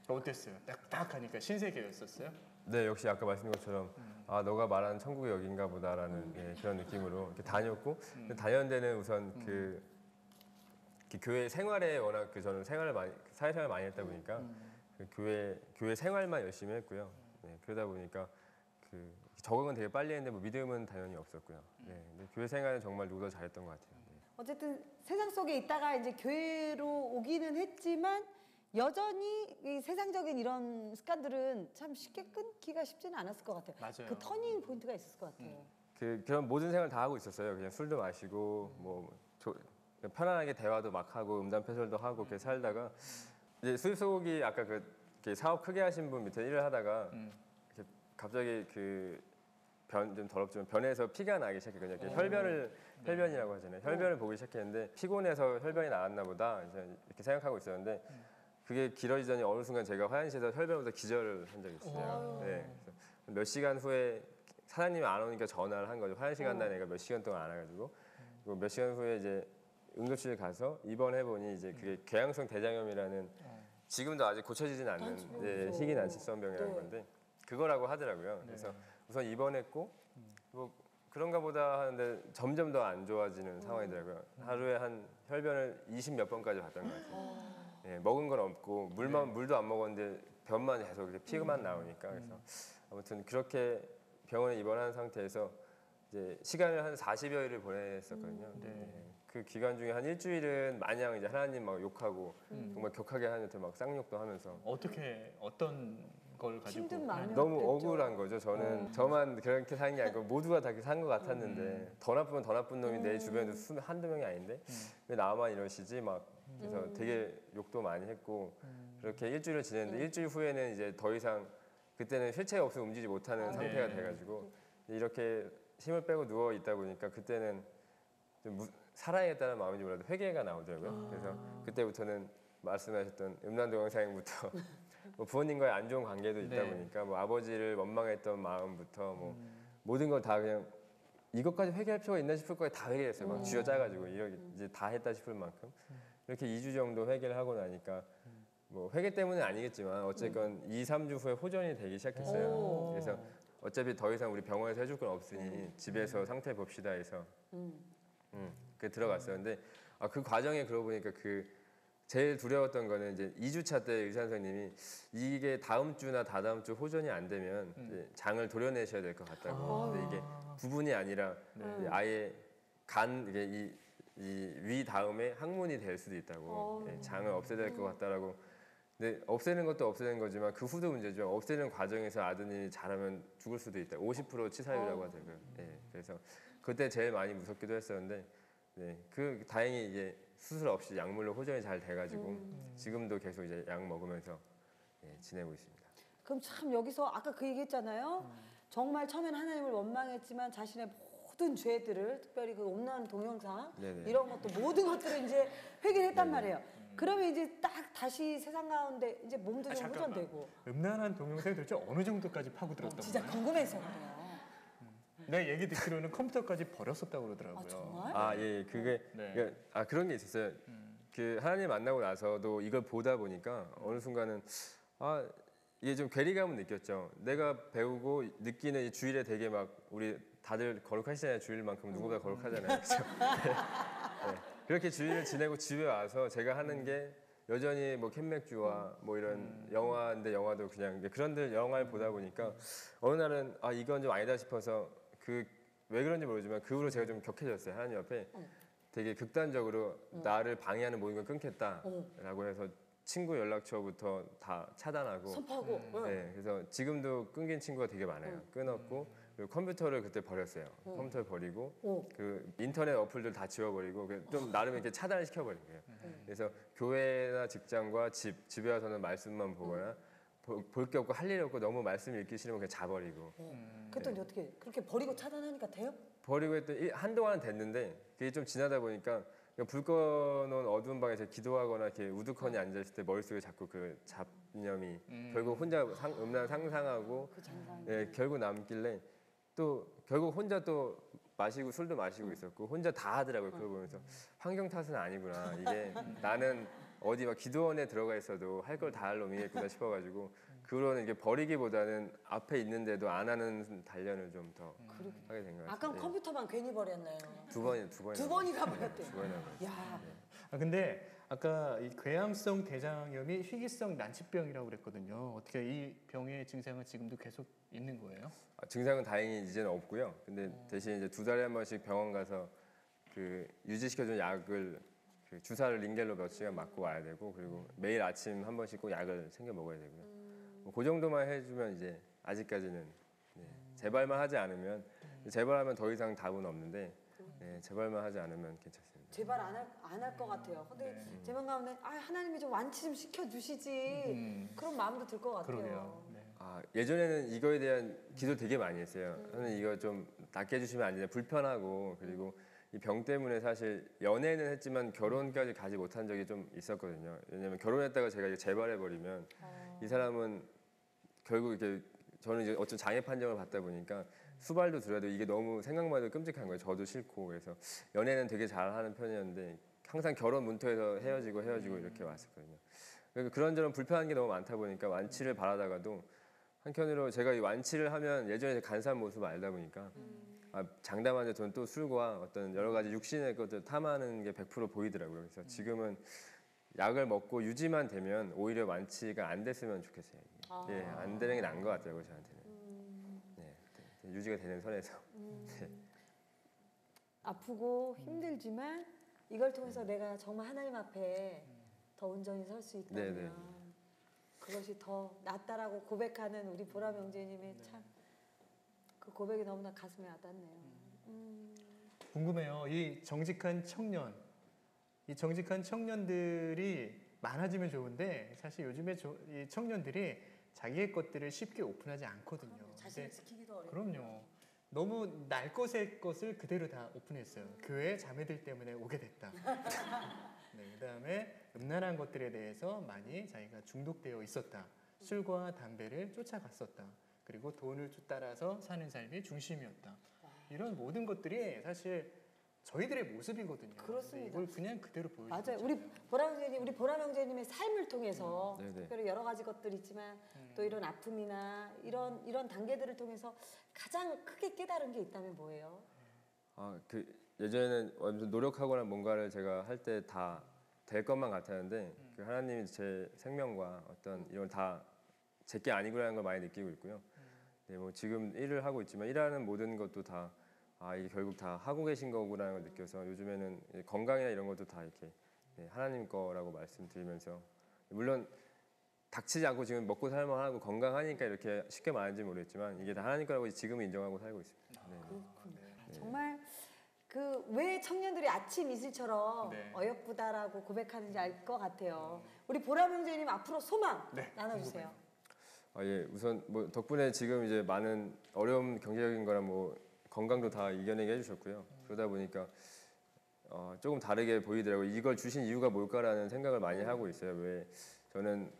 어땠어요? 딱 하니까 신세계였었어요? 네, 역시 아까 말씀드린 것처럼 아 너가 말하는 천국이 여긴가 보다라는 예, 그런 느낌으로 이렇게 다녔고 근데 다녔는 데는 우선 그 교회 생활에 워낙 저는 사회생활 많이 했다 보니까 그 교회 생활만 열심히 했고요. 네, 그러다 보니까 그 적응은 되게 빨리 했는데 뭐 믿음은 당연히 없었고요. 네, 근데 교회 생활은 정말 누구보다 잘했던 것 같아요. 네. 어쨌든 세상 속에 있다가 이제 교회로 오기는 했지만 여전히 이 세상적인 이런 습관들은 참 쉽게 끊기가 쉽지는 않았을 것 같아요. 맞아요. 그 터닝 포인트가 있었을 것 같아요. 그런 모든 생활 다 하고 있었어요. 그냥 술도 마시고 그냥 편안하게 대화도 막 하고 음담패설도 하고 그렇게 살다가 이제 수입 소고기 아까 이렇게 사업 크게 하신 분 밑에 일을 하다가 이렇게 갑자기 좀 더럽지만 변에서 피가 나기 시작했거든요. 이렇게 혈변이라고 하잖아요. 혈변을 보기 시작했는데 피곤해서 혈변이 나왔나 보다 이렇게 생각하고 있었는데 그게 길어지더니 어느 순간 제가 화장실에서 혈변부터 기절을 한 적이 있어요. 네, 그래서 몇 시간 후에 사장님이 안 오니까 전화를 한 거죠. 화장실 간다는 애가 몇 시간 동안 안 와가지고 그리고 몇 시간 후에 이제 응급실 가서 입원해보니 이제 그게 궤양성 대장염이라는 지금도 아직 고쳐지진 않는 희귀난치성병이라는 건데 그거라고 하더라고요. 그래서 우선 입원했고 뭐 그런가 보다 하는데 점점 더 안 좋아지는 상황이더라고요. 하루에 한 혈변을 20몇 번까지 봤던 것 같아요. 예, 먹은 건 없고 물도 안 먹었는데 변만 계속 이렇게 피만 나오니까 그래서 아무튼 그렇게 병원에 입원한 상태에서 이제 시간을 한 40여일을 보냈었거든요. 그 기간 중에 한 일주일은 마냥 이제 하나님 막 욕하고 정말 격하게 하나님한테 막 쌍욕도 하면서 어떤 걸 가지고 힘든 마음이 너무 없겠죠. 억울한 거죠. 저는 저만 그렇게 사는 게 아니고 모두가 다 그렇게 산 것 같았는데 더 나쁘면 더 나쁜 놈이 내 주변에도 한두 명이 아닌데 왜 나만 이러시지 막 그래서 되게 욕도 많이 했고 그렇게 일주일을 지냈는데 일주일 후에는 이제 더 이상 그때는 휠체어 없으면 움직이지 못하는 상태가 돼가지고 이렇게 힘을 빼고 누워 있다 보니까 그때는 좀 살아야겠다는 마음인지 몰라도 회개가 나오더라고요. 그래서 그때부터는 말씀하셨던 음란동영상부터 뭐 부모님과의 안 좋은 관계도 있다 보니까 뭐 아버지를 원망했던 마음부터 뭐 모든 걸 다 그냥 이것까지 회개할 필요가 있나 싶을 거에 다 회개했어요. 막 쥐어짜가지고 이렇게 이제 다 했다 싶을 만큼 이렇게 2주 정도 회개를 하고 나니까 뭐 회개 때문은 아니겠지만 어쨌건 2, 3주 후에 호전이 되기 시작했어요. 그래서 어차피 더 이상 우리 병원에서 해줄 건 없으니 집에서 상태 봅시다 해서 그 들어갔어요. 근데 그 과정에 그러고 보니까 제일 두려웠던 거는 이제 2주차 때 의사 선생님이 이게 다음 주나 다다음 주 호전이 안 되면 이제 장을 도려내셔야 될 것 같다고. 근데 이게 부분이 아니라 이제 아예 이게 이 위 다음에 항문이 될 수도 있다고. 예, 장을 없애야 될 것 같다라고. 근데 없애는 것도 없애는 거지만 그 후도 문제죠. 없애는 과정에서 아드님이 잘하면 죽을 수도 있다. 50% 치사율이라고 하더라고요. 예, 그래서 그때 제일 많이 무섭기도 했었는데 네, 다행히 이제 수술 없이 약물로 호전이 잘 돼가지고 지금도 계속 이제 약 먹으면서 지내고 있습니다. 그럼 참 여기서 아까 그 얘기했잖아요. 정말 처음엔 하나님을 원망했지만 자신의 모든 죄들을 특별히 그 음란 동영상 네네. 이런 것도 모든 것들을 이제 회개를 했단 말이에요. 그러면 이제 딱 다시 세상 가운데 이제 몸도 좀 호전되고. 음란한 동영상이 도대체 어느 정도까지 파고들었던 진짜 거예요? 궁금해서 그래요. 내 얘기 듣기로는 컴퓨터까지 버렸었다고 그러더라고요. 아, 정말? 예, 그게 네. 그런 게 있었어요. 그 하나님 만나고 나서도 이걸 보다 보니까 어느 순간은 이게 좀 괴리감을 느꼈죠. 내가 배우고 느끼는 이 주일에 되게 막 우리 다들 거룩하시잖아요. 주일만큼 누구보다 거룩하잖아요. 그렇죠? 네. 그렇게 주일을 지내고 집에 와서 제가 하는 게 여전히 뭐 캔맥주와 뭐 이런 영화인데 영화도 그냥 이제 그런들 영화를 보다 보니까 어느 날은 아 이건 좀 아니다 싶어서 그 왜 그런지 모르지만 그 후로 제가 좀 격해졌어요. 하나님 앞에 되게 극단적으로 나를 방해하는 모든 걸 끊겠다라고 해서 친구 연락처부터 다 차단하고 선포하고. 네, 그래서 지금도 끊긴 친구가 되게 많아요. 끊었고 그리고 컴퓨터를 그때 버렸어요. 컴퓨터를 버리고 그 인터넷 어플들 다 지워버리고 좀 나름 이렇게 차단을 시켜버린 거예요. 그래서 교회나 직장과 집에 와서는 말씀만 보거나 볼 게 없고 할 일이 없고 너무 말씀 읽기 싫으면 그냥 자버리고 그랬더니 어떻게 그렇게 버리고 차단하니까 돼요? 버리고 했더니 한동안은 됐는데 그게 좀 지나다 보니까 그냥 불 꺼놓은 어두운 방에서 기도하거나 이렇게 우두커니 앉아있을 때 머릿속에 자꾸 그 잡념이 결국 혼자 음란 상상하고 예, 결국 남길래 또 결국 혼자 또 마시고 술도 마시고 있었고 혼자 다 하더라고요. 그걸 보면서 환경 탓은 아니구나. 이게 나는 어디 막 기도원에 들어가 있어도 할 걸 다 할 놈이겠구나 싶어가지고 그로는 이게 버리기보다는 앞에 있는데도 안 하는 단련을 좀 더 하게 된 것 같아요. 아까 컴퓨터만 괜히 버렸네요. 두 번이나 두 번이나 버렸대요. 두 번이나 버렸어요. 야, 아 근데 아까 이 궤암성 대장염이 희귀성 난치병이라고 그랬거든요. 어떻게 이 병의 증상은 지금도 계속 있는 거예요? 증상은 다행히 이제는 없고요. 근데 대신 이제 2달에 한 번씩 병원 가서 그 유지시켜주는 약을 그 주사를 링겔로 몇 시간 맞고 와야 되고 그리고 매일 아침 한 번씩 꼭 약을 챙겨 먹어야 되고요. 뭐그 정도만 해주면 이제 아직까지는 네, 재발만 하지 않으면 재발하면 더 이상 답은 없는데 네, 재발만 하지 않으면 괜찮습니다. 제발 안 할 것 같아요. 근데 제 마음 가운데 아 하나님이 좀 완치 좀 시켜주시지 그런 마음도 들 것 같아요. 그러게요. 네. 아, 예전에는 이거에 대한 기도 되게 많이 했어요. 저는 이거 좀 낫게 해주시면 안 되냐 불편하고 그리고 이 병 때문에 사실 연애는 했지만 결혼까지 가지 못한 적이 좀 있었거든요. 왜냐면 결혼했다가 제가 이게 재발해버리면 이 사람은 결국 이렇게 저는 이제 어떤 장애 판정을 받다 보니까 수발도 들어도 이게 너무 생각만 해도 끔찍한 거예요. 저도 싫고 그래서 연애는 되게 잘하는 편이었는데 항상 결혼 문턱에서 헤어지고 이렇게 왔었거든요. 그래서 그런저런 불편한 게 너무 많다 보니까 완치를 바라다가도 한편으로 제가 이 완치를 하면 예전에 간사한 모습을 알다 보니까 아, 장담하는데 저는 또 술과 어떤 여러 가지 육신의 것들 탐하는 게 100% 보이더라고요. 그래서 지금은 약을 먹고 유지만 되면 오히려 완치가 안 됐으면 좋겠어요. 예, 안 되는 게 나은 것 같더라고요, 저한테는. 네, 유지가 되는 선에서. 네. 아프고 힘들지만 이걸 통해서 내가 정말 하나님 앞에 더 온전히 설 수 있다면 네네. 그것이 더 낫다라고 고백하는 우리 보라 명재님의 참 그 고백이 너무나 가슴에 와닿네요. 궁금해요. 이 정직한 청년들이 많아지면 좋은데 사실 요즘에 이 청년들이 자기의 것들을 쉽게 오픈하지 않거든요. 자신을 근데 지키기도 어려워. 그럼요. 너무 날 것의 것을 그대로 다 오픈했어요. 교회 자매들 때문에 오게 됐다. 네, 그다음에 음란한 것들에 대해서 많이 자기가 중독되어 있었다. 술과 담배를 쫓아갔었다. 그리고 돈을 따라서 사는 삶이 중심이었다. 이런 모든 것들이 사실 저희들의 모습이거든요. 그렇습니다. 이걸 그냥 그대로 보여주는 맞아요. 거잖아요. 우리 보라 명재님의 삶을 통해서 네네. 특별히 여러 가지 것들이 있지만 또 이런 아픔이나 이런 단계들을 통해서 가장 크게 깨달은 게 있다면 뭐예요? 아, 그 예전에는 완전 노력하거나 뭔가를 제가 할 때 다 될 것만 같았는데 그 하나님이 제 생명과 어떤 이런 다 제게 아니구나라는 걸 많이 느끼고 있고요. 네, 뭐 지금 일을 하고 있지만 일하는 모든 것도 다 이게 결국 다 하고 계신 거구나라는 걸 느껴서 요즘에는 건강이나 이런 것도 다 이렇게 네, 하나님 거라고 말씀드리면서 물론 닥치지 않고 지금 먹고 살만하고 건강하니까 이렇게 쉽게 말하는지 모르겠지만 이게 다 하나님 거라고 지금 인정하고 살고 있습니다. 네. 정말 그 왜 청년들이 아침 이슬처럼 네. 어여쁘다라고 고백하는지 알 것 같아요. 우리 보라 명재님 앞으로 소망 네, 나눠주세요. 예, 우선 뭐 덕분에 지금 이제 많은 어려움 경제적인 거랑 뭐 건강도 다 이겨내게 해주셨고요. 그러다 보니까 조금 다르게 보이더라고요. 이걸 주신 이유가 뭘까라는 생각을 많이 하고 있어요. 왜 저는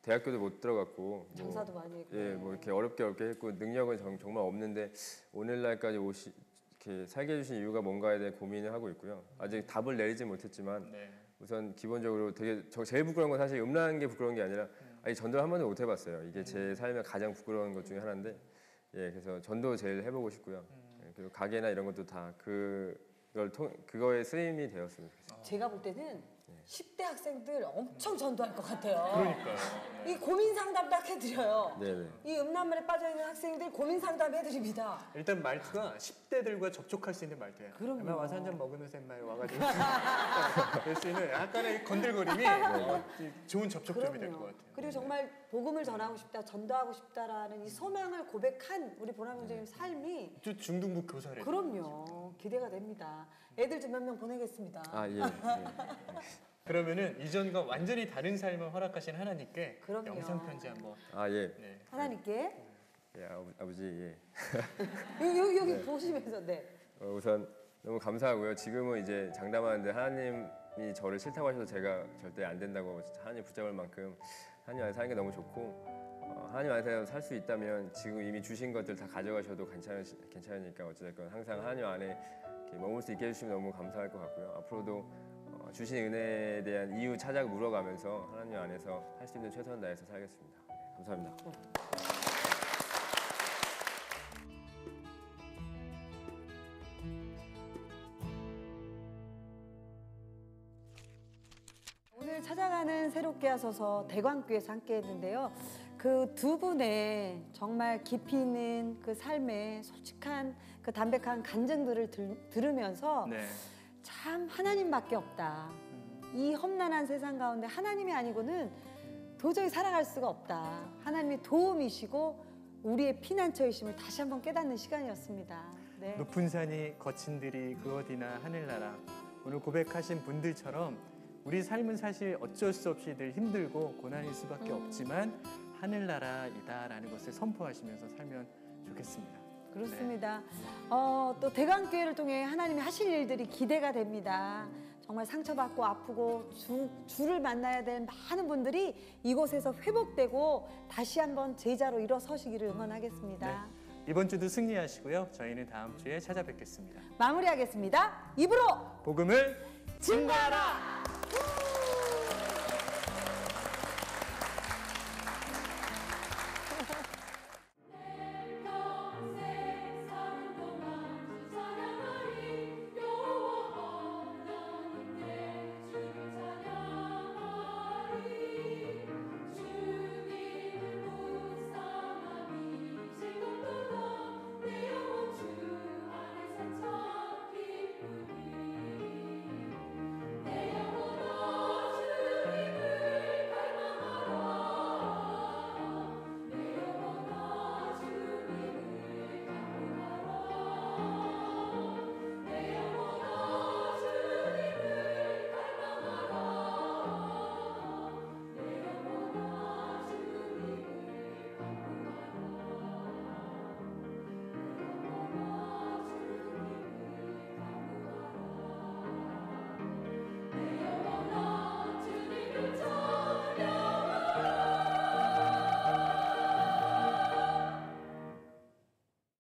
대학교도 못 들어갔고 장사도 많이 했고. 예, 뭐 이렇게 어렵게 했고 능력은 정말 없는데 오늘날까지 이렇게 살게 해주신 이유가 뭔가에 대해 고민을 하고 있고요. 아직 답을 내리지 못했지만 네. 우선 기본적으로 되게 제일 부끄러운 건 사실 음란한 게 부끄러운 게 아니라 아니 전도를 한 번도 못 해봤어요. 이게 제 삶에 가장 부끄러운 것 중에 하나인데 예, 그래서 전도 제일 해보고 싶고요. 예, 그리고 가게나 이런 것도 다 그거에 쓰임이 되었으면 좋겠어요. 제가 볼 때는 네. 10대 학생들 엄청 전도할 것 같아요. 그러니까요. 이 고민 상담도 딱 해드려요. 네네. 이 음란물에 빠져있는 학생들 고민 상담 해드립니다. 일단 말투가 10대들과 접촉할 수 있는 말투예요. 그럼요. 엄마 와서 한 잔 먹으면서 엄마 와가지고 될 수 있는 약간의 건들거림이 좋은 접촉점이 될 것 같아요. 그리고 정말 복음을 전하고 싶다, 전도하고 싶다라는 이 소명을 고백한 우리 보람 형제님 삶이 저 중등부 교사래요. 그럼요. 기대가 됩니다. 애들 좀 몇 명 보내겠습니다. 아 예. 그러면은 이전과 완전히 다른 삶을 허락하신 하나님께 그럼요. 영상 편지 한번. 아 예. 네. 하나님께 예, 아버지 예. 여기 보시면서 네. 우선 너무 감사하고요. 지금은 이제 장담하는데 하나님이 저를 싫다고 하셔서 제가 절대 안 된다고 하나님 붙잡을 만큼 하나님 안에 사는 게 너무 좋고 하나님 안에서 살 수 있다면 지금 이미 주신 것들 다 가져가셔도 괜찮으니까 어찌됐건 항상 하나님 안에 이렇게 머물 수 있게 해주시면 너무 감사할 것 같고요. 앞으로도 주신 은혜에 대한 이유 찾아 물어가면서 하나님 안에서 할 수 있는 최선을 다해서 살겠습니다. 네, 감사합니다. 오늘 찾아가는 새롭게 하소서 대광교회에서 함께 했는데요. 그 두 분의 정말 깊이 있는 그 삶의 솔직한 그 담백한 간증들을 들으면서 네. 참 하나님밖에 없다. 이 험난한 세상 가운데 하나님이 아니고는 도저히 살아갈 수가 없다. 하나님이 도움이시고 우리의 피난처이심을 다시 한번 깨닫는 시간이었습니다. 네. 높은 산이 거친 들이 그 어디나 하늘나라. 오늘 고백하신 분들처럼 우리 삶은 사실 어쩔 수 없이 늘 힘들고 고난일 수밖에 없지만 하늘나라이다라는 것을 선포하시면서 살면 좋겠습니다. 그렇습니다. 또 대광교회를 통해 하나님이 하실 일들이 기대가 됩니다. 정말 상처받고 아프고 주를 만나야 될 많은 분들이 이곳에서 회복되고 다시 한번 제자로 일어서시기를 응원하겠습니다. 네. 이번 주도 승리하시고요. 저희는 다음 주에 찾아뵙겠습니다. 마무리하겠습니다. 입으로 복음을 증거하라.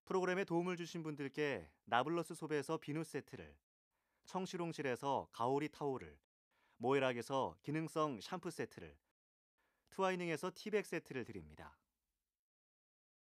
프로그램에 도움을 주신 분들께 나블러스 소배에서 비누 세트를, 청실홍실에서 가오리 타올을, 모에락에서 기능성 샴푸 세트를, 트와이닝에서 티백 세트를 드립니다.